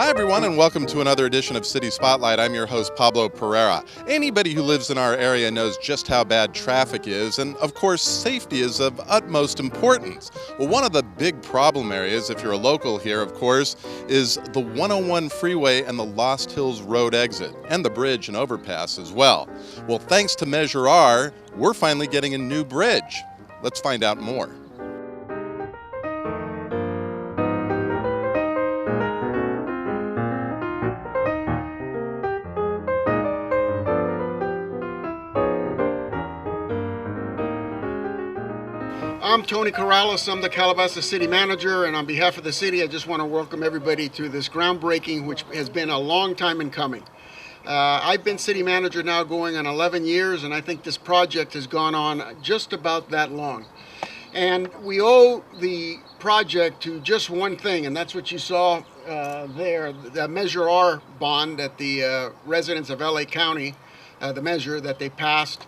Hi, everyone, and welcome to another edition of City Spotlight. I'm your host, Pablo Pereira. Anybody who lives in our area knows just how bad traffic is, and of course, safety is of utmost importance. Well, one of the big problem areas, if you're a local here, of course, is the 101 freeway and the Lost Hills Road exit, and the bridge and overpass as well. Well, thanks to Measure R, we're finally getting a new bridge. Let's find out more. I'm Tony Corrales. I'm the Calabasas City Manager, and on behalf of the city, I just want to welcome everybody to this groundbreaking, which has been a long time in coming. I've been city manager now going on 11 years, and I think this project has gone on just about that long. And we owe the project to just one thing, and that's what you saw there, the Measure R bond that the residents of LA County, the measure that they passed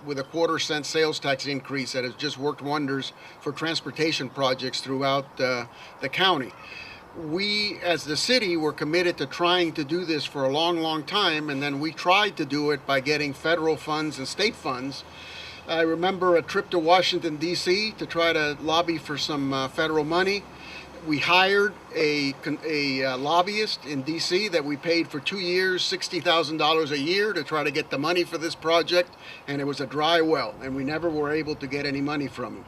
with a 1/4-cent sales tax increase that has just worked wonders for transportation projects throughout the county. We, as the city, were committed to trying to do this for a long, long time, and then we tried to do it by getting federal funds and state funds. I remember a trip to Washington, D.C. to try to lobby for some federal money. We hired a lobbyist in D.C. that we paid for 2 years, $60,000 a year to try to get the money for this project, and it was a dry well, and we never were able to get any money from him.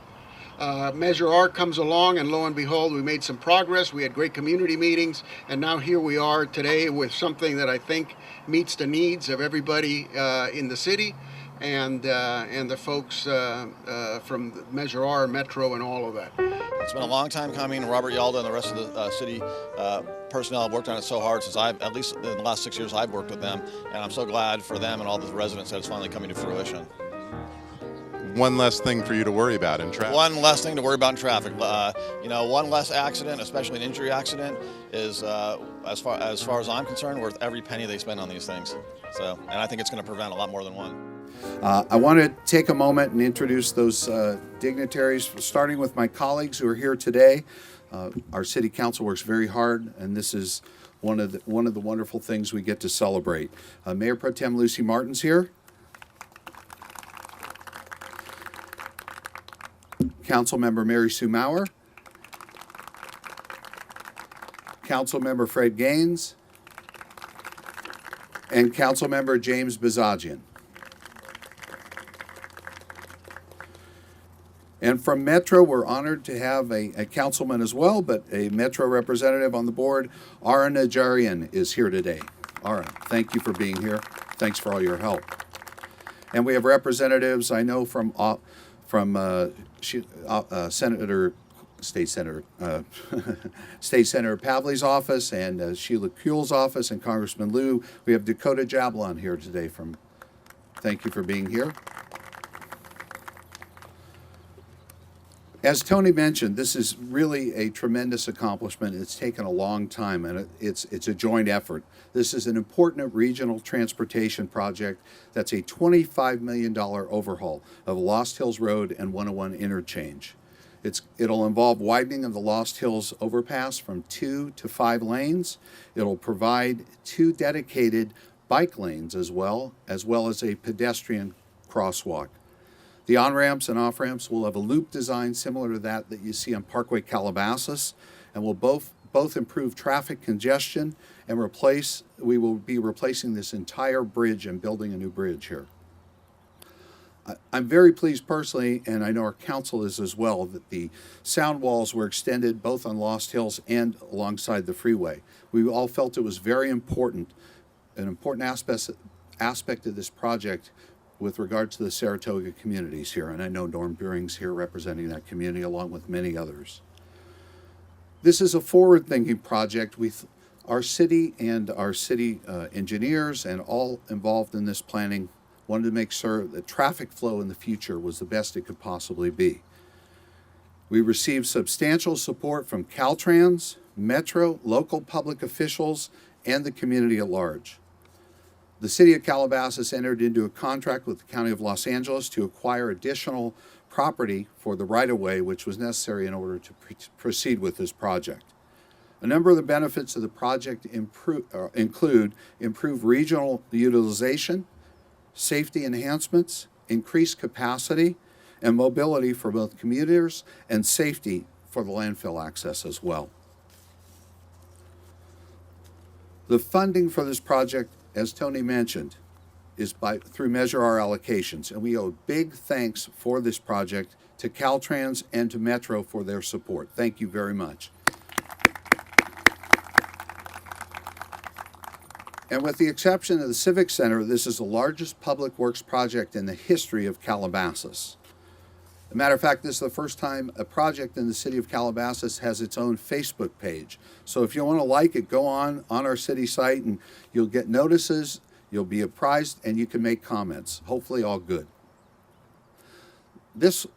Measure R comes along, and lo and behold, we made some progress. We had great community meetings, and now here we are today with something that I think meets the needs of everybody in the city and the folks from Measure R, Metro, and all of that. It's been a long time coming. Robert Yalda and the rest of the city personnel have worked on it so hard since at least in the last 6 years I've worked with them, and I'm so glad for them and all the residents that it's finally coming to fruition. One less thing for you to worry about in traffic. One less thing to worry about in traffic. One less accident, especially an injury accident, is as far as I'm concerned, worth every penny they spend on these things. So, and I think it's going to prevent a lot more than one. I want to take a moment and introduce those dignitaries, starting with my colleagues who are here today. Our city council works very hard, and this is one of the wonderful things we get to celebrate. Mayor Pro Tem Lucy Martin's here. Councilmember Mary Sue Maurer. Councilmember Fred Gaines. And Councilmember James Bazagian. And from Metro, we're honored to have a councilman as well, but a Metro representative on the board. Ara Najarian is here today. Ara, thank you for being here. Thanks for all your help. And we have representatives, I know, from Senator State Senator Pavley's office and Sheila Kuehl's office and Congressman Liu. We have Dakota Jablon here today from, thank you for being here. As Tony mentioned, this is really a tremendous accomplishment. It's taken a long time, and it's a joint effort. This is an important regional transportation project that's a $25 million overhaul of Lost Hills Road and 101 interchange. It'll involve widening of the Lost Hills overpass from 2 to 5 lanes. It'll provide 2 dedicated bike lanes as well as a pedestrian crosswalk. The on-ramps and off-ramps will have a loop design similar to that you see on Parkway Calabasas, and will both improve traffic congestion and we will be replacing this entire bridge and building a new bridge here. I'm very pleased personally, and I know our council is as well, that the sound walls were extended both on Lost Hills and alongside the freeway. We all felt it was very important, an important aspect of this project with regard to the Saratoga communities here, and I know Norm Buring's here representing that community along with many others. This is a forward-thinking project. Our city and our city engineers and all involved in this planning wanted to make sure that traffic flow in the future was the best it could possibly be. We received substantial support from Caltrans, Metro, local public officials, and the community at large. The city of Calabasas entered into a contract with the County of Los Angeles to acquire additional property for the right-of-way, which was necessary in order to proceed with this project. A number of the benefits of the project include improved regional utilization, safety enhancements, increased capacity, and mobility for both commuters and safety for the landfill access as well. The funding for this project, as Tony mentioned, is through Measure R allocations, and we owe big thanks for this project to Caltrans and to Metro for their support. Thank you very much. And with the exception of the Civic Center, this is the largest public works project in the history of Calabasas. As a matter of fact, this is the first time a project in the city of Calabasas has its own Facebook page. So if you want to like it, go on our city site and you'll get notices, you'll be apprised, and you can make comments. Hopefully all good. This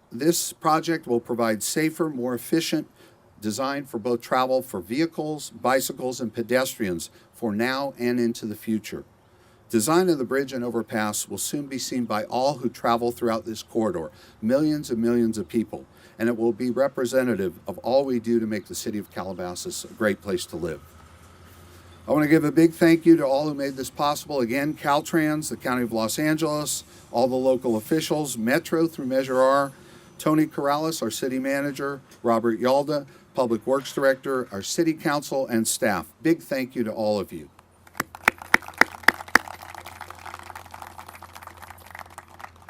project will provide safer, more efficient design for both travel for vehicles, bicycles, and pedestrians for now and into the future. Design of the bridge and overpass will soon be seen by all who travel throughout this corridor, millions and millions of people, and it will be representative of all we do to make the city of Calabasas a great place to live. I want to give a big thank you to all who made this possible. Again, Caltrans, the County of Los Angeles, all the local officials, Metro through Measure R, Tony Corrales, our city manager, Robert Yalda, Public Works Director, our city council, and staff. Big thank you to all of you.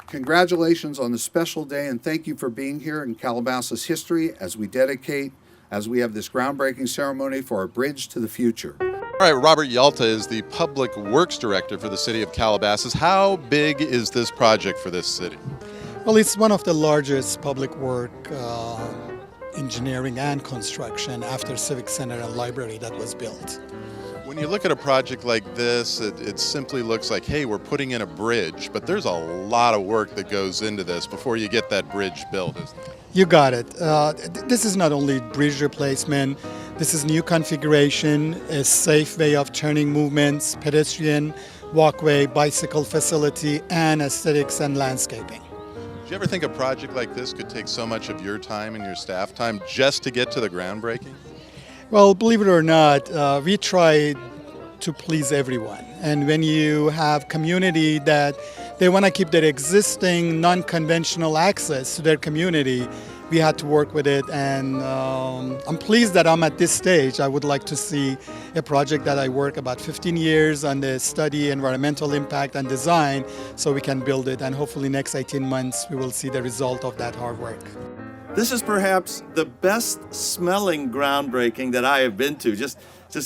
Congratulations on the special day, and thank you for being here in Calabasas history as we have this groundbreaking ceremony for our bridge to the future. All right, Robert Yalta is the Public Works Director for the city of Calabasas. How big is this project for this city? Well, it's one of the largest public work engineering and construction after Civic Center and Library that was built. When you look at a project like this, it simply looks like, hey, we're putting in a bridge, but there's a lot of work that goes into this before you get that bridge built, isn't it? You got it. This is not only bridge replacement, this is new configuration, a safe way of turning movements, pedestrian, walkway, bicycle facility, and aesthetics and landscaping. Do you ever think a project like this could take so much of your time and your staff time just to get to the groundbreaking? Well, believe it or not, we try to please everyone. And when you have community that they want to keep their existing non-conventional access to their community, we had to work with it. And I'm pleased that I'm at this stage. I would like to see a project that I work about 15 years on the study, environmental impact and design, so we can build it. And hopefully next 18 months, we will see the result of that hard work. This is perhaps the best smelling groundbreaking that I have been to. Just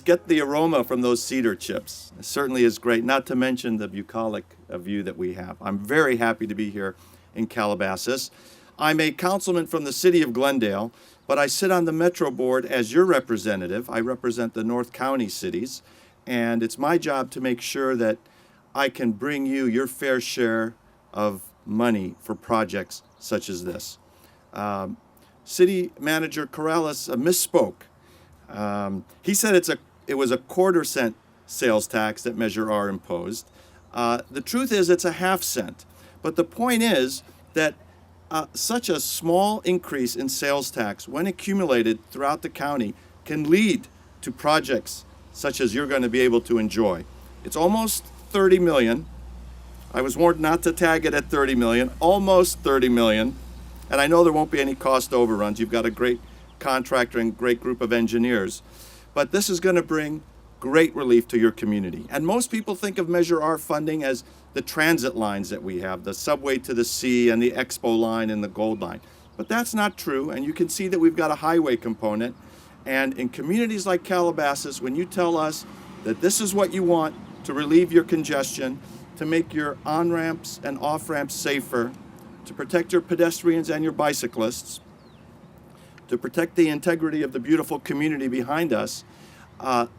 get the aroma from those cedar chips. It certainly is great, not to mention the bucolic view that we have. I'm very happy to be here in Calabasas. I'm a councilman from the city of Glendale, but I sit on the Metro board as your representative. I represent the North County cities, and it's my job to make sure that I can bring you your fair share of money for projects such as this. City Manager Corrales misspoke. He said it was a quarter-cent sales tax that Measure R imposed. The truth is it's a half-cent. But the point is that such a small increase in sales tax, when accumulated throughout the county, can lead to projects such as you're going to be able to enjoy. It's almost 30 million. I was warned not to tag it at 30 million, almost 30 million. And I know there won't be any cost overruns. You've got a great contractor and great group of engineers. But this is going to bring great relief to your community. And most people think of Measure R funding as the transit lines that we have, the Subway to the Sea and the Expo line and the Gold Line. But that's not true. And you can see that we've got a highway component. And in communities like Calabasas, when you tell us that this is what you want to relieve your congestion, to make your on-ramps and off-ramps safer, to protect your pedestrians and your bicyclists, to protect the integrity of the beautiful community behind us,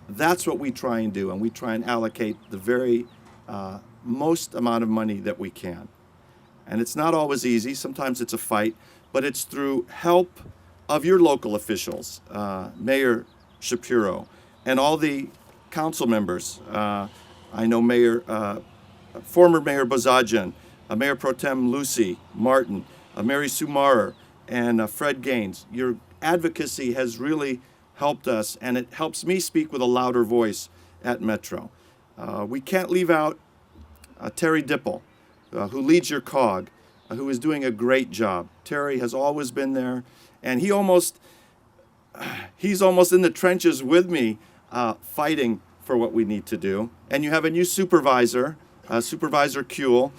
that's what we try and do. And we try and allocate the very most amount of money that we can. And it's not always easy. Sometimes it's a fight, but it's through help of your local officials, Mayor Shapiro, and all the council members. I know former Mayor Bozajian, Mayor Pro Tem Lucy Martin, Mary Sue Maurer, and Fred Gaines. Your advocacy has really helped us, and it helps me speak with a louder voice at Metro. We can't leave out Terry Dipple, who leads your COG, who is doing a great job. Terry has always been there, and he's almost in the trenches with me, fighting for what we need to do. And you have a new supervisor, Supervisor Kuehl,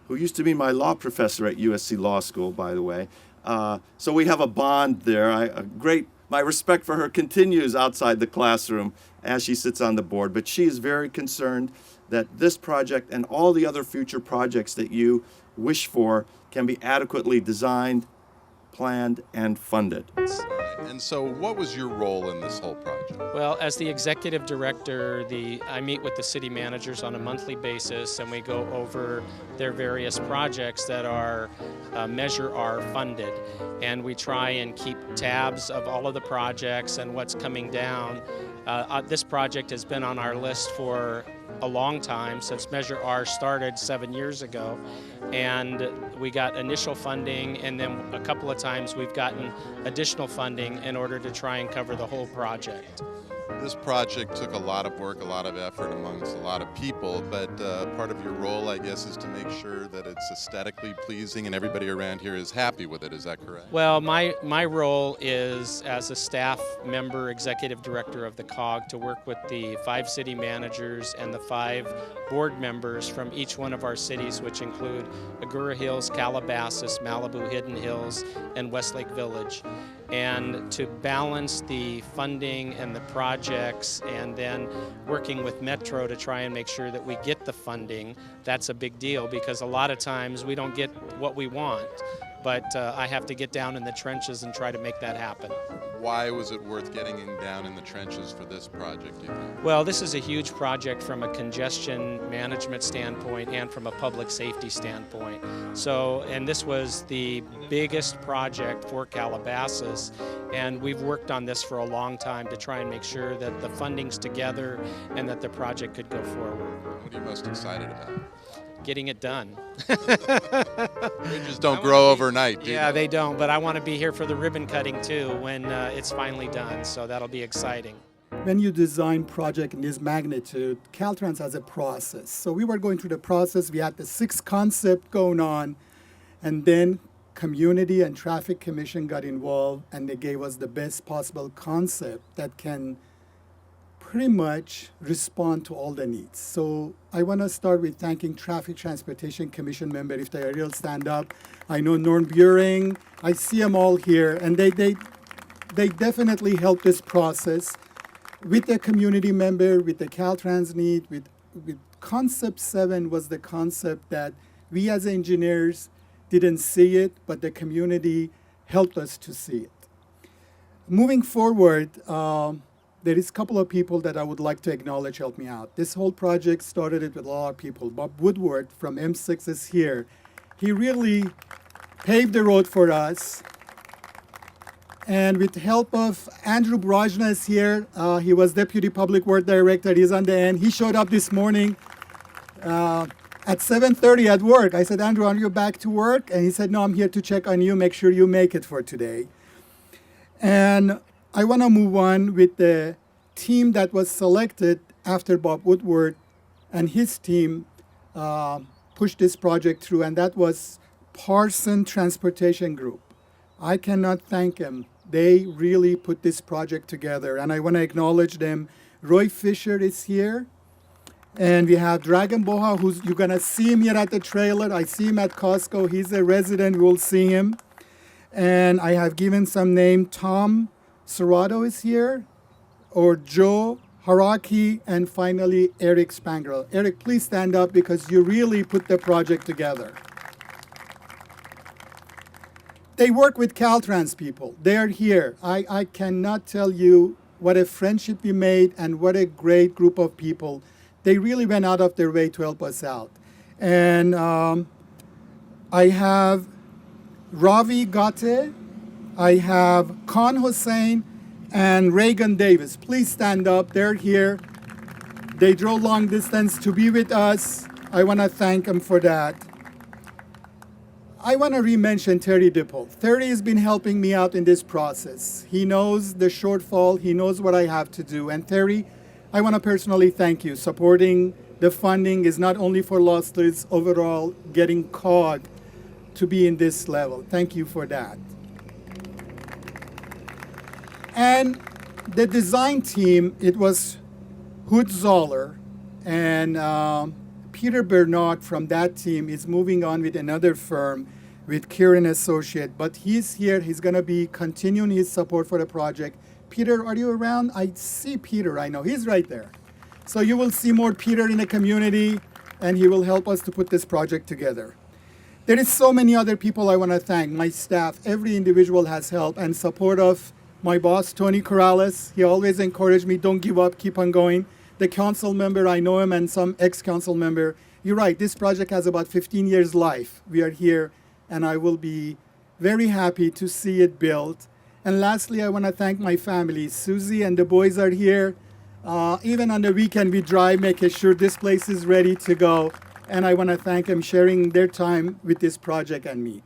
who used to be my law professor at USC Law School, by the way. So we have a bond there. My respect for her continues outside the classroom as she sits on the board, but she is very concerned that this project and all the other future projects that you wish for can be adequately designed, planned, and funded. And so what was your role in this whole project? Well, as the executive director, I meet with the city managers on a monthly basis, and we go over their various projects that are Measure R funded. And we try and keep tabs of all of the projects and what's coming down. This project has been on our list for a long time, since Measure R started 7 years ago, and we got initial funding, and then a couple of times we've gotten additional funding in order to try and cover the whole project. This project took a lot of work, a lot of effort amongst a lot of people, but part of your role, I guess, is to make sure that it's aesthetically pleasing and everybody around here is happy with it. Is that correct? Well, my role is as a staff member, executive director of the COG, to work with the 5 city managers and the 5 board members from each one of our cities, which include Agoura Hills, Calabasas, Malibu, Hidden Hills, and Westlake Village, and to balance the funding and the projects, and then working with Metro to try and make sure that we get the funding. That's a big deal, because a lot of times we don't get what we want, but I have to get down in the trenches and try to make that happen. Why was it worth getting down in the trenches for this project, do you think? Well, this is a huge project from a congestion management standpoint and from a public safety standpoint. So, and this was the biggest project for Calabasas, and we've worked on this for a long time to try and make sure that the funding's together and that the project could go forward. What are you most excited about? Getting it done. Bridges don't grow overnight, do Yeah, they? they don't, but I want to be here for the ribbon cutting too when it's finally done, so that'll be exciting. When you design project in this magnitude, Caltrans has a process. So we were going through the process. We had the 6 concept going on, and then community and traffic commission got involved, and they gave us the best possible concept that can pretty much respond to all the needs. So I want to start with thanking Traffic Transportation Commission member, if they are real, stand up. I know Norm Buring, I see them all here, and they definitely helped this process with the community member, with the Caltrans need, with concept 7 was the concept that we as engineers didn't see it, but the community helped us to see it. Moving forward, there is a couple of people that I would like to acknowledge help me out. This whole project started it with a lot of people. Bob Woodward from M6 is here. He really paved the road for us. And with the help of Andrew Brajna is here. He was Deputy Public Works Director. He's on the end. He showed up this morning at 7:30 at work. I said, Andrew, are you back to work? And he said, no, I'm here to check on you, make sure you make it for today. And I want to move on with the team that was selected after Bob Woodward and his team pushed this project through, and that was Parson Transportation Group. I cannot thank them. They really put this project together, and I want to acknowledge them. Roy Fisher is here, and we have Dragon Boha, who's you're going to see him here at the trailer. I see him at Costco. He's a resident. We'll see him. And I have given some name. Tom Serrato is here, or Joe Haraki, and finally Eric Spangrel. Eric, please stand up because you really put the project together. They work with Caltrans people. They're here. I cannot tell you what a friendship we made and what a great group of people. They really went out of their way to help us out. And I have Ravi Gate, I have Khan Hussein, and Reagan Davis. Please stand up. They're here. They drove long distance to be with us. I want to thank them for that. I want to re-mention Terry Dipple. Terry has been helping me out in this process. He knows the shortfall. He knows what I have to do. And Terry, I want to personally thank you. Supporting the funding is not only for Lost, it's overall getting COG to be in this level. Thank you for that. And the design team, it was Hood Zoller and Peter Bernard from that team is moving on with another firm with Kieran Associate, but he's here. He's going to be continuing his support for the project. Peter, are you around? I see Peter. I know he's right there. So you will see more Peter in the community, and he will help us to put this project together. There is so many other people I want to thank. My staff, every individual has helped and support of my boss, Tony Corrales. He always encouraged me, don't give up, keep on going. The council member, I know him, and some ex-council member. You're right, this project has about 15 years life. We are here, and I will be very happy to see it built. And lastly, I want to thank my family. Susie and the boys are here. Even on the weekend, we drive, making sure this place is ready to go. And I want to thank them sharing their time with this project and me.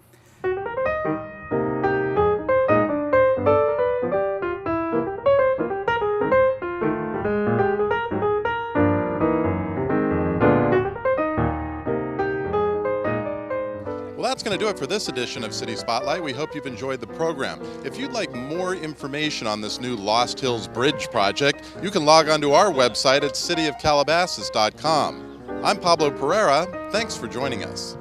Well, that's going to do it for this edition of City Spotlight. We hope you've enjoyed the program. If you'd like more information on this new Lost Hills Bridge project, you can log on to our website at cityofcalabasas.com. I'm Pablo Pereira. Thanks for joining us.